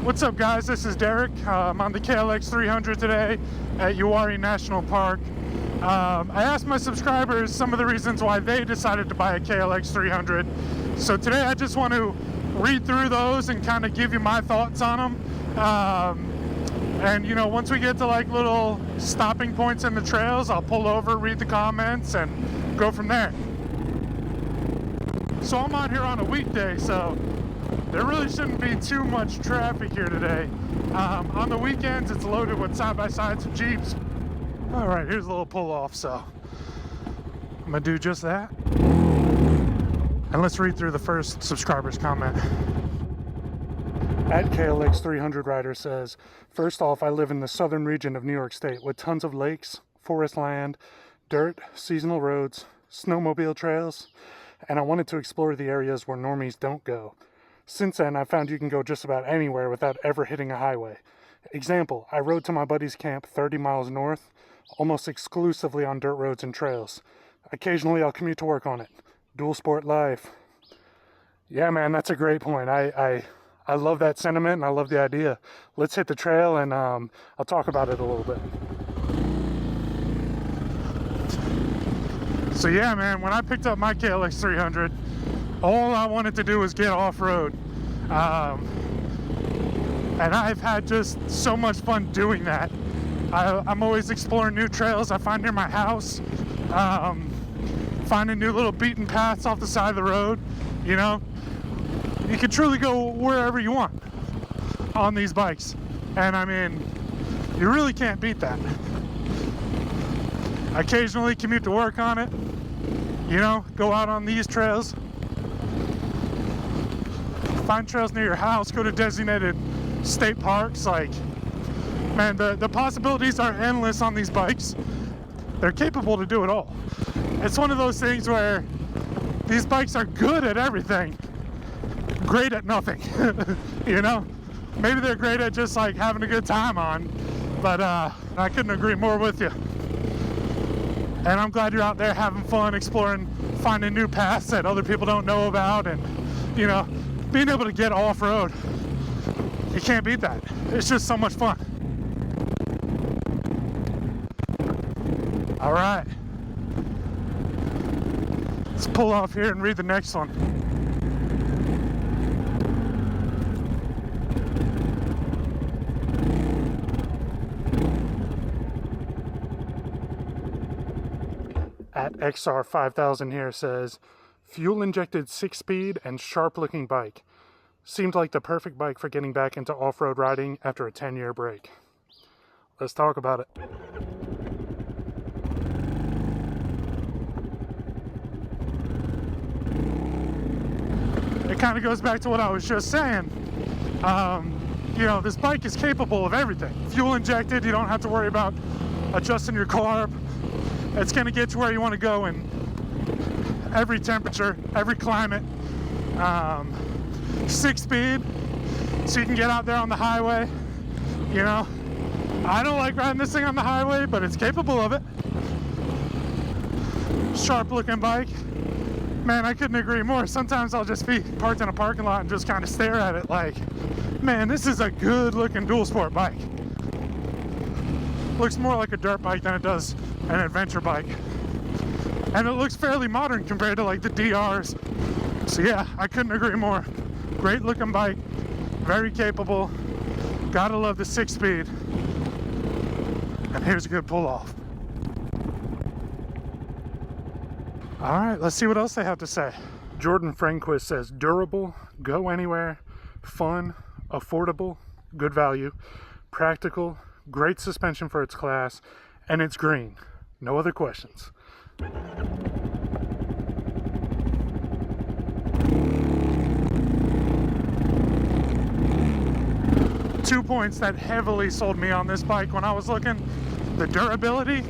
What's up, guys? This is Derek. I'm on the KLX 300 today at Uwharrie National Park. I asked my subscribers some of the reasons why they decided to buy a KLX 300. So today I just want to read through those and kind of give you my thoughts on them. And you know, once we get to like little stopping points in the trails, I'll pull over, read the comments, and go from there. So I'm out here on a weekday, so there really shouldn't be too much traffic here today. On the weekends, it's loaded with side-by-sides and Jeeps. All right, here's a little pull-off, so I'm gonna do just that. And let's read through the first subscriber's comment. At KLX 300 Rider says, first off, I live in the southern region of New York State with tons of lakes, forest land, dirt, seasonal roads, snowmobile trails, and I wanted to explore the areas where normies don't go. Since then, I found you can go just about anywhere without ever hitting a highway. Example, I rode to my buddy's camp 30 miles north, almost exclusively on dirt roads and trails. Occasionally, I'll commute to work on it. Dual sport life. Yeah, man, that's a great point. I love that sentiment and I love the idea. Let's hit the trail and I'll talk about it a little bit. So yeah, man, when I picked up my KLX 300, all I wanted to do was get off-road. And I've had just so much fun doing that. I'm always exploring new trails I find near my house. Finding new little beaten paths off the side of the road. You know, you can truly go wherever you want on these bikes. And I mean, you really can't beat that. I occasionally commute to work on it. You know, go out on these trails. Find trails near your house, go to designated state parks. Like, man, the possibilities are endless on these bikes. They're capable to do it all. It's one of those things where these bikes are good at everything, great at nothing. You know, maybe they're great at just like having a good time on, but I couldn't agree more with you. And I'm glad you're out there having fun, exploring, finding new paths that other people don't know about, and you know, being able to get off-road. You can't beat that. It's just so much fun. All right. Let's pull off here and read the next one. At XR5000 here says, fuel-injected 6-speed and sharp-looking bike. Seemed like the perfect bike for getting back into off-road riding after a 10-year break. Let's talk about it. It kind of goes back to what I was just saying. You know, this bike is capable of everything. Fuel-injected, you don't have to worry about adjusting your carb. It's going to get you where you want to go in every temperature, every climate. 6-speed, so you can get out there on the highway. You know, I don't like riding this thing on the highway, but it's capable of it. Sharp looking bike. Man, I couldn't agree more. Sometimes I'll just be parked in a parking lot and just kind of stare at it like, man, this is a good looking dual sport bike. Looks more like a dirt bike than it does an adventure bike. And it looks fairly modern compared to like the DRs. So yeah, I couldn't agree more. Great looking bike, very capable. Gotta love the 6-speed. And here's a good pull off. All right, let's see what else they have to say. Jordan Franquist says, durable, go anywhere, fun, affordable, good value, practical, great suspension for its class, and it's green. No other questions. 2 points that heavily sold me on this bike when I was looking: the durability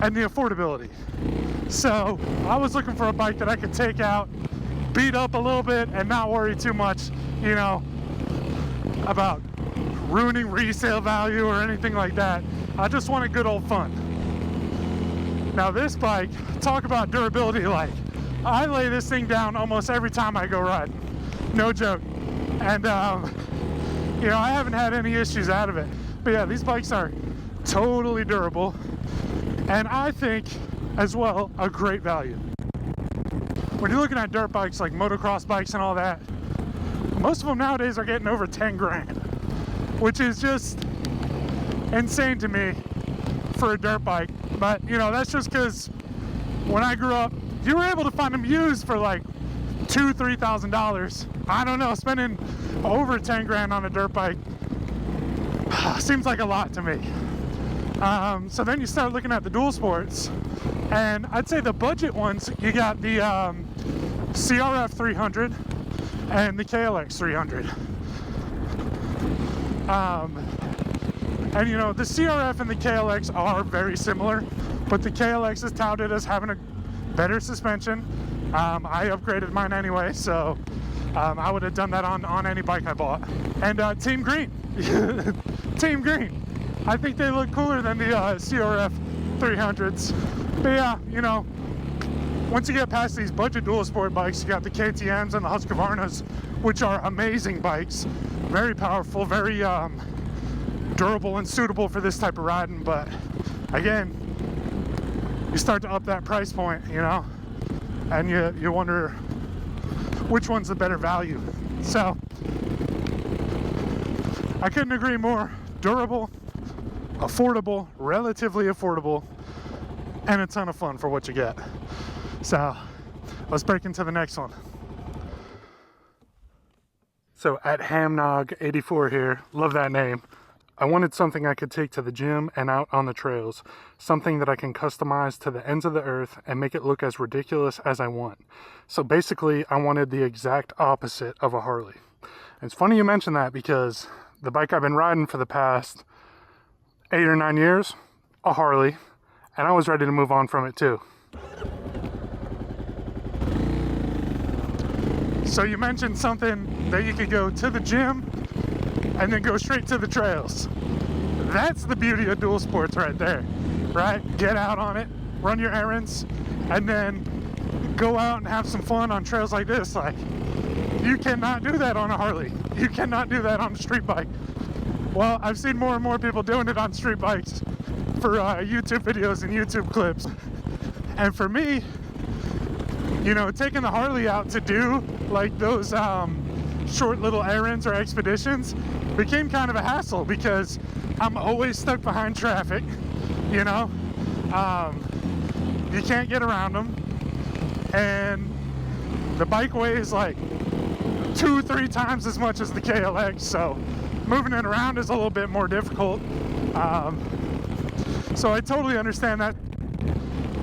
and the affordability. So I was looking for a bike that I could take out, beat up a little bit, and not worry too much, you know, about ruining resale value or anything like that. I just wanted good old fun. Now this bike, talk about durability, like I lay this thing down almost every time I go riding, no joke. And you know, I haven't had any issues out of it. But yeah, these bikes are totally durable, and I think as well a great value. When you're looking at dirt bikes like motocross bikes and all that, most of them nowadays are getting over 10 grand, which is just insane to me for a dirt bike. But you know, that's just because when I grew up, you were able to find them used for like $2,000–$3,000. I don't know, spending over 10 grand on a dirt bike seems like a lot to me. So then you start looking at the dual sports, and I'd say the budget ones, you got the CRF 300 and the KLX 300. And you know, the CRF and the KLX are very similar, but the KLX is touted as having a better suspension. I upgraded mine anyway, so I would have done that on any bike I bought. And Team Green. Team Green. I think they look cooler than the CRF 300s. But yeah, you know, once you get past these budget dual sport bikes, you got the KTMs and the Husqvarnas, which are amazing bikes. Very powerful, very durable and suitable for this type of riding. But again, you start to up that price point, you know, and you wonder which one's the better value. So I couldn't agree more. Durable, affordable, relatively affordable, and a ton of fun for what you get. So let's break into the next one. So at Hamnog84 here, love that name. I wanted something I could take to the gym and out on the trails. Something that I can customize to the ends of the earth and make it look as ridiculous as I want. So basically, I wanted the exact opposite of a Harley. And it's funny you mention that, because the bike I've been riding for the past 8 or 9 years, a Harley, and I was ready to move on from it too. So you mentioned something that you could go to the gym and then go straight to the trails. That's the beauty of dual sports right there, right? Get out on it, run your errands, and then go out and have some fun on trails like this. Like, you cannot do that on a Harley. You cannot do that on a street bike. Well, I've seen more and more people doing it on street bikes for YouTube videos and YouTube clips. And for me, you know, taking the Harley out to do like those short little errands or expeditions became kind of a hassle, because I'm always stuck behind traffic, you know. You can't get around them, and the bike weighs like 2-3 times as much as the KLX, so moving it around is a little bit more difficult. So I totally understand that.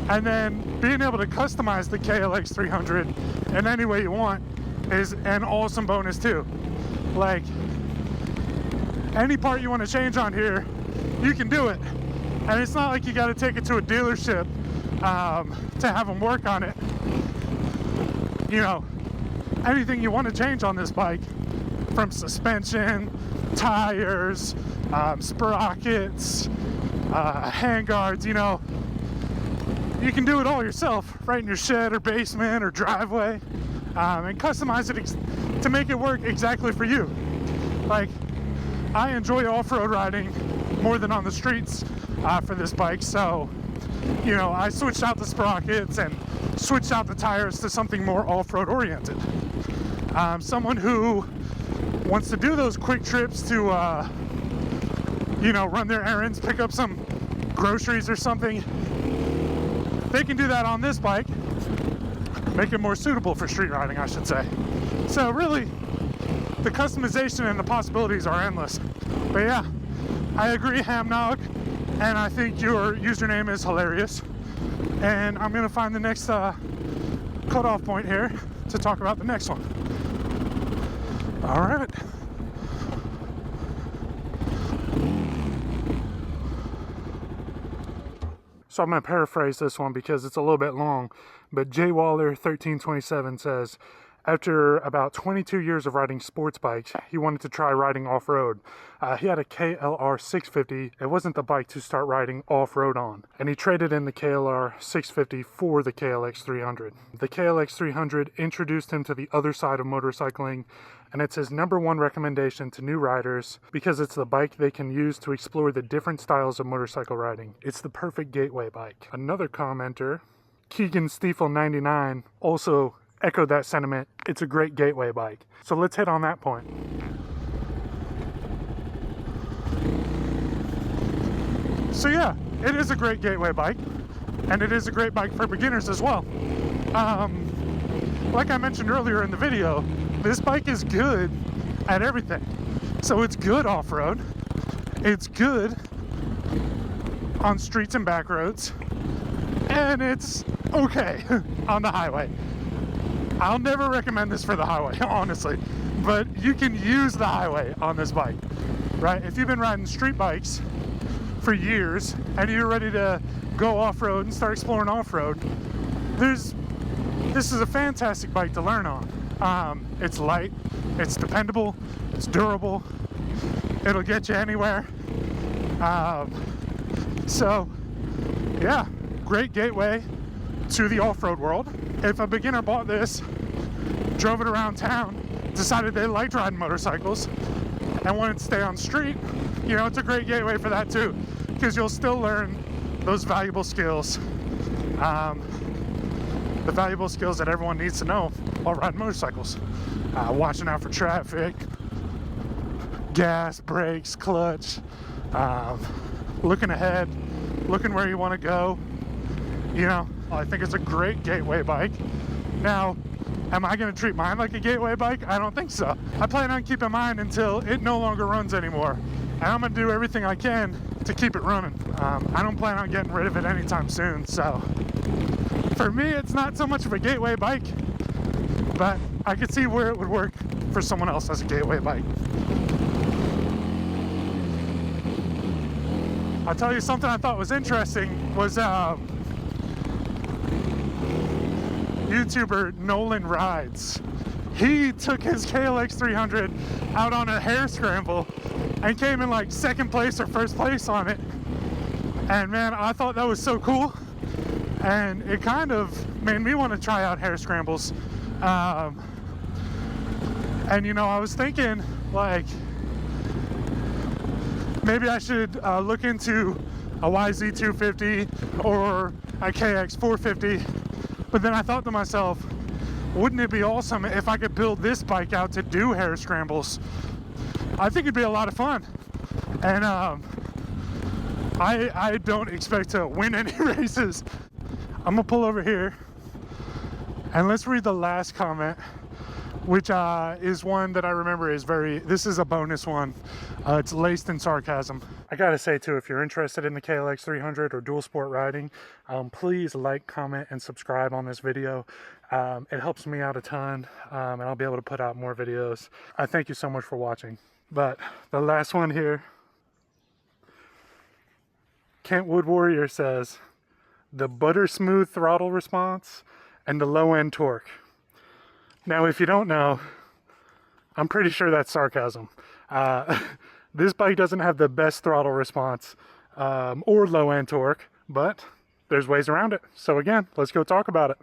And then being able to customize the KLX 300 in any way you want is an awesome bonus too. Like, any part you want to change on here, you can do it. And it's not like you got to take it to a dealership to have them work on it. You know, anything you want to change on this bike, from suspension, tires, sprockets, handguards, you know, you can do it all yourself, right in your shed or basement or driveway, and customize it to make it work exactly for you. Like, I enjoy off-road riding more than on the streets for this bike, so, you know, I switched out the sprockets and switched out the tires to something more off-road oriented. Someone who wants to do those quick trips to, you know, run their errands, pick up some groceries or something, they can do that on this bike, make it more suitable for street riding, I should say. So really, the customization and the possibilities are endless. But yeah, I agree, Hamnog, and I think your username is hilarious. And I'm gonna find the next cutoff point here to talk about the next one. All right. So I'm going to paraphrase this one because it's a little bit long, but Jay Waller 1327 says, after about 22 years of riding sports bikes, he wanted to try riding off-road. He had a KLR 650. It wasn't the bike to start riding off-road on, and he traded in the KLR 650 for the KLX 300. The KLX 300 introduced him to the other side of motorcycling, and it's his #1 recommendation to new riders because it's the bike they can use to explore the different styles of motorcycle riding. It's the perfect gateway bike. Another commenter, Keegan Stiefel 99, also echoed that sentiment. It's a great gateway bike. So let's hit on that point. So yeah, it is a great gateway bike, and it is a great bike for beginners as well. Like I mentioned earlier in the video, this bike is good at everything. So it's good off-road, it's good on streets and back roads, and it's okay on the highway. I'll never recommend this for the highway, honestly, but you can use the highway on this bike, right? If you've been riding street bikes for years and you're ready to go off-road and start exploring off-road, this is a fantastic bike to learn on. It's light, it's dependable, it's durable, it'll get you anywhere. So yeah, great gateway to the off-road world. If a beginner bought this, drove it around town, decided they liked riding motorcycles and wanted to stay on street, you know, it's a great gateway for that too, because you'll still learn those valuable skills, the valuable skills that everyone needs to know while riding motorcycles. Watching out for traffic, gas, brakes, clutch, looking ahead, looking where you want to go. You know, I think it's a great gateway bike. Now, am I going to treat mine like a gateway bike? I don't think so. I plan on keeping mine until it no longer runs anymore. And I'm going to do everything I can to keep it running. I don't plan on getting rid of it anytime soon. So for me, it's not so much of a gateway bike, but I could see where it would work for someone else as a gateway bike. I'll tell you something I thought was interesting was YouTuber Nolan Rides. He took his KLX 300 out on a hare scramble and came in like second place or first place on it. And man, I thought that was so cool. And it kind of made me want to try out hare scrambles. And you know, I was thinking like, maybe I should look into a YZ250 or a KX 450. But then I thought to myself, wouldn't it be awesome if I could build this bike out to do hare scrambles? I think it'd be a lot of fun. And I don't expect to win any races. I'm gonna pull over here and let's read the last comment, which is one that I remember is this is a bonus one. It's laced in sarcasm. I gotta say too, if you're interested in the KLX 300 or dual sport riding, please like, comment, and subscribe on this video. It helps me out a ton, and I'll be able to put out more videos. I thank you so much for watching. But the last one here, Kentwood Warrior says, the butter smooth throttle response and the low end torque. Now, if you don't know, I'm pretty sure that's sarcasm. This bike doesn't have the best throttle response or low end torque, but there's ways around it. So again, let's go talk about it.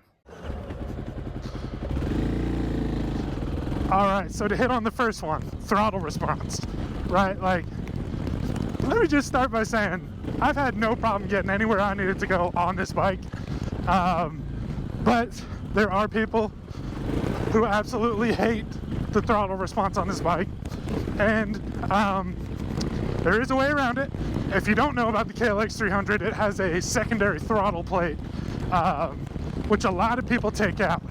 All right, so to hit on the first one, throttle response, right? Like, let me just start by saying, I've had no problem getting anywhere I needed to go on this bike. But there are people who absolutely hate the throttle response on this bike. And there is a way around it. If you don't know about the KLX 300, it has a secondary throttle plate, which a lot of people take out.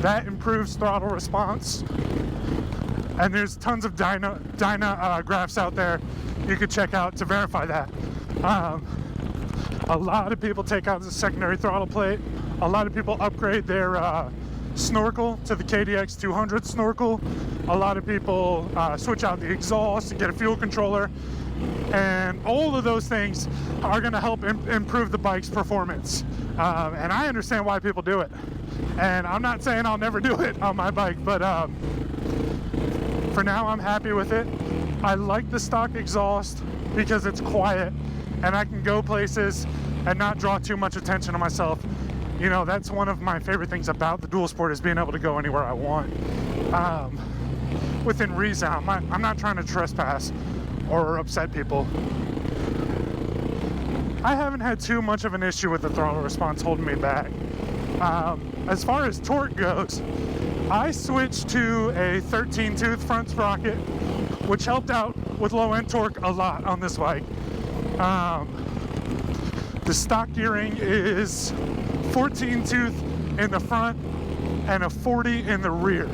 That improves throttle response. And there's tons of dyna graphs out there you could check out to verify that. A lot of people take out the secondary throttle plate. A lot of people upgrade their snorkel to the KDX 200 snorkel. A lot of people switch out the exhaust and get a fuel controller. And all of those things are going to help improve the bike's performance. And I understand why people do it. And I'm not saying I'll never do it on my bike, but for now I'm happy with it. I like the stock exhaust because it's quiet and I can go places and not draw too much attention to myself. You know, that's one of my favorite things about the dual sport, is being able to go anywhere I want. within reason. I'm not trying to trespass or upset people. I haven't had too much of an issue with the throttle response holding me back. As far as torque goes, I switched to a 13-tooth front sprocket, which helped out with low-end torque a lot on this bike. The stock gearing is 14-tooth in the front and a 40 in the rear.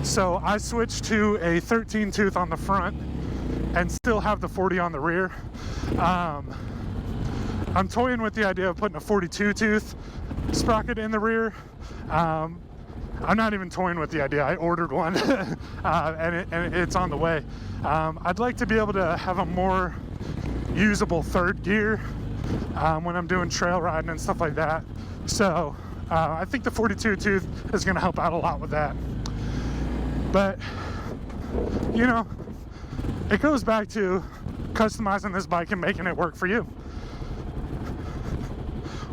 So I switched to a 13-tooth on the front and still have the 40 on the rear. I'm toying with the idea of putting a 42-tooth sprocket in the rear. I'm not even toying with the idea. I ordered one and it's on the way. I'd like to be able to have a more usable third gear when I'm doing trail riding and stuff like that. So I think the 42 tooth is going to help out a lot with that. But, you know, it goes back to customizing this bike and making it work for you.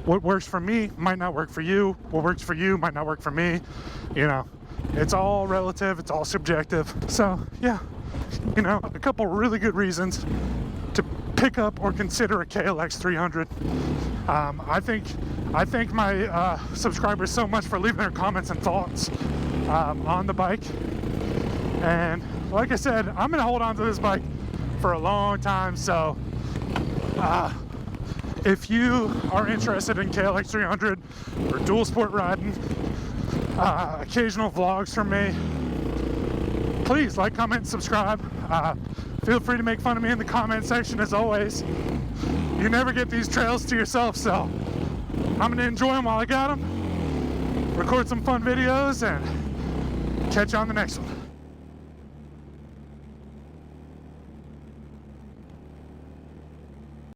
What works for me might not work for you. What works for you might not work for me. You know, it's all relative, it's all subjective. So, yeah, you know, a couple really good reasons to pick up or consider a KLX 300. I thank my subscribers so much for leaving their comments and thoughts on the bike. And like I said, I'm gonna hold on to this bike for a long time. So if you are interested in KLX 300 or dual sport riding, occasional vlogs from me, please like, comment, and subscribe. Feel free to make fun of me in the comment section as always. You never get these trails to yourself, so I'm gonna enjoy them while I got them, record some fun videos, and catch you on the next one.